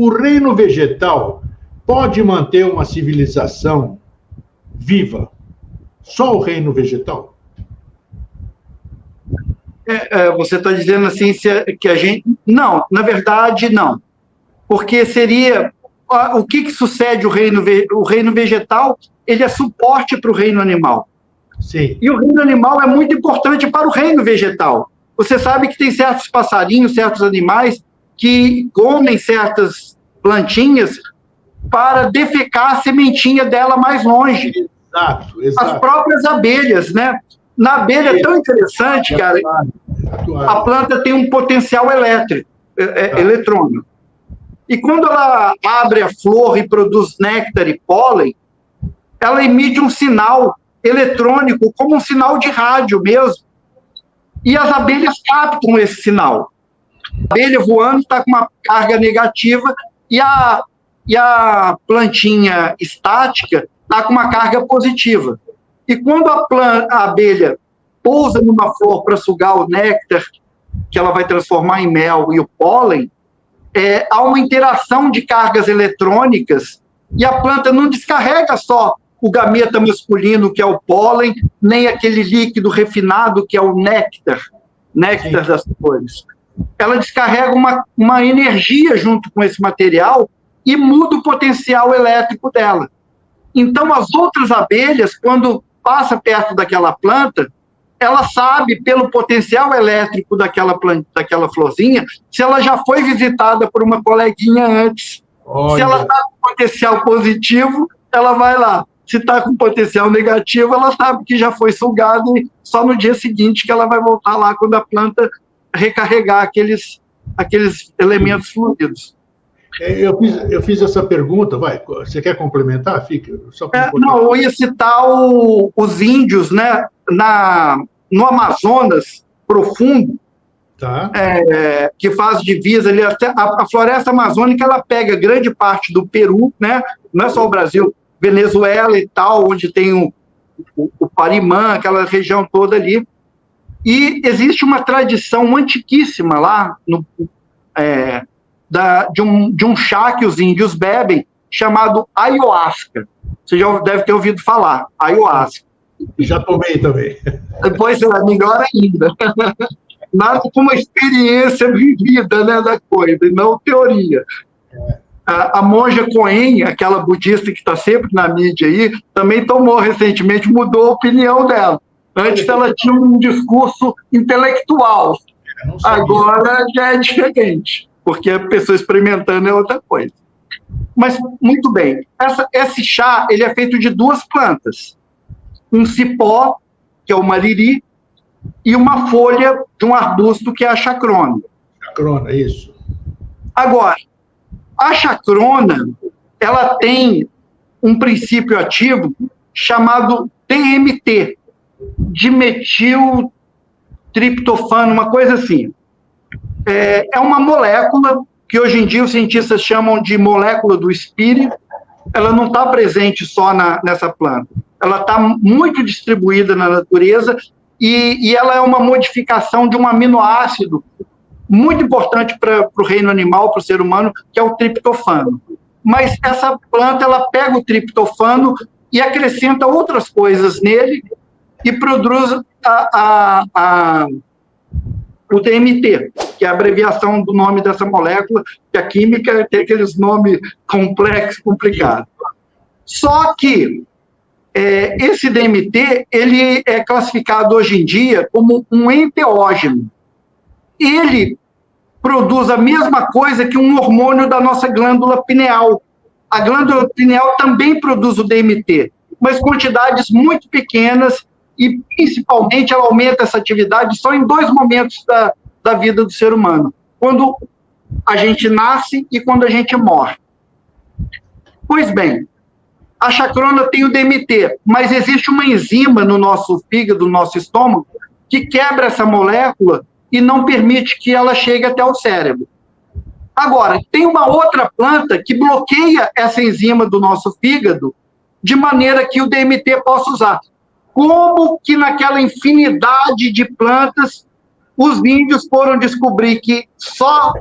o reino vegetal pode manter uma civilização viva? Só o reino vegetal? Você está dizendo assim que a gente... Não, na verdade, não. Porque seria... O que sucede o reino vegetal? Ele é suporte para o reino animal. Sim. E o reino animal é muito importante para o reino vegetal. Você sabe que tem certos passarinhos, certos animais que comem certas plantinhas para defecar a sementinha dela mais longe. Exato. As próprias abelhas, né? Na abelha é tão interessante, cara, a planta tem um potencial elétrico, eletrônico. E quando ela abre a flor e produz néctar e pólen, ela emite um sinal eletrônico, como um sinal de rádio mesmo. E as abelhas captam esse sinal. A abelha voando está com uma carga negativa e a plantinha estática está com uma carga positiva. E quando a abelha pousa numa flor para sugar o néctar, que ela vai transformar em mel, e o pólen, há uma interação de cargas eletrônicas e a planta não descarrega só o gameta masculino, que é o pólen, nem aquele líquido refinado, que é o néctar das flores. Ela descarrega uma energia junto com esse material e muda o potencial elétrico dela. Então, as outras abelhas, quando passa perto daquela planta, ela sabe, pelo potencial elétrico daquela florzinha, se ela já foi visitada por uma coleguinha antes. Olha. Se ela está com potencial positivo, ela vai lá. Se está com potencial negativo, ela sabe que já foi sugada e só no dia seguinte que ela vai voltar lá quando a planta recarregar aqueles elementos fluidos. Eu fiz essa pergunta, você quer complementar? Fica. Não, eu ia citar os índios, né, no Amazonas profundo, tá. Que faz divisa ali, a floresta amazônica, ela pega grande parte do Peru, né, não é só o Brasil, Venezuela e tal, onde tem o Parimã, aquela região toda ali, e existe uma tradição antiquíssima lá, de um chá que os índios bebem, chamado ayahuasca. Você já deve ter ouvido falar, ayahuasca. Já tomei também. Depois será melhor ainda. Nada com uma experiência vivida, né, da coisa, e não teoria. A monja Coen, aquela budista que está sempre na mídia aí, também tomou recentemente, mudou a opinião dela. Antes ela tinha um discurso intelectual, agora já é diferente, porque a pessoa experimentando é outra coisa. Mas, muito bem, esse chá ele é feito de duas plantas. Um cipó, que é o mariri, e uma folha de um arbusto, que é a chacrona. Chacrona, isso. Agora, a chacrona, ela tem um princípio ativo chamado DMT, dimetiltriptofano, uma coisa assim. É uma molécula que hoje em dia os cientistas chamam de molécula do espírito. Ela não está presente só nessa planta. Ela está muito distribuída na natureza e ela é uma modificação de um aminoácido muito importante para o reino animal, para o ser humano, que é o triptofano. Mas essa planta, ela pega o triptofano e acrescenta outras coisas nele e produz o DMT, que é a abreviação do nome dessa molécula, que a química tem aqueles nomes complexos, complicados. Só que esse DMT, ele é classificado hoje em dia como um enteógeno. Ele produz a mesma coisa que um hormônio da nossa glândula pineal. A glândula pineal também produz o DMT, mas quantidades muito pequenas e, principalmente, ela aumenta essa atividade só em 2 momentos da vida do ser humano. Quando a gente nasce e quando a gente morre. Pois bem, a chacrona tem o DMT, mas existe uma enzima no nosso fígado, no nosso estômago, que quebra essa molécula e não permite que ela chegue até o cérebro. Agora, tem uma outra planta que bloqueia essa enzima do nosso fígado de maneira que o DMT possa usar. Como que naquela infinidade de plantas os índios foram descobrir que só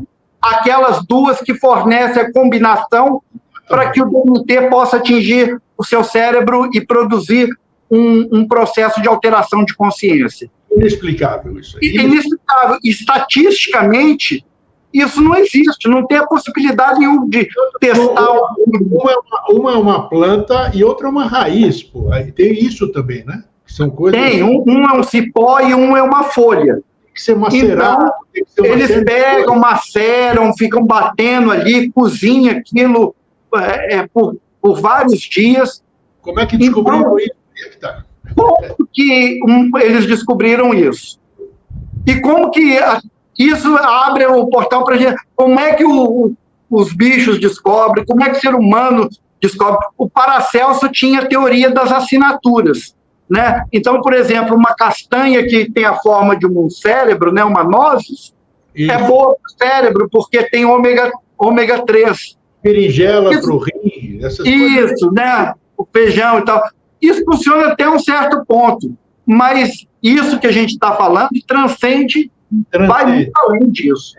aquelas duas que fornecem a combinação para que o DMT possa atingir o seu cérebro e produzir um processo de alteração de consciência. Inexplicável isso aí. Inexplicável. Estatisticamente, isso não existe, não tem a possibilidade nenhuma de testar. Uma é uma planta e outra é uma raiz, pô. Aí tem isso também, né? São coisas. Tem, um é um cipó e um é uma folha. Tem que ser macerado. Então, tem que ser eles pegam, maceram, ficam batendo ali, cozinham aquilo por vários dias. Como é que descobriram isso? Como que eles descobriram isso? E como que isso abre o portal para a gente? Como é que os bichos descobrem? Como é que o ser humano descobre? O Paracelso tinha a teoria das assinaturas, né? Então, por exemplo, uma castanha que tem a forma de um cérebro, né, uma nozes, é boa para o cérebro, porque tem ômega 3. Berinjela para o rim, essas coisas. Isso, né? O feijão e tal. Isso funciona até um certo ponto, mas isso que a gente está falando transcende, vai muito além disso.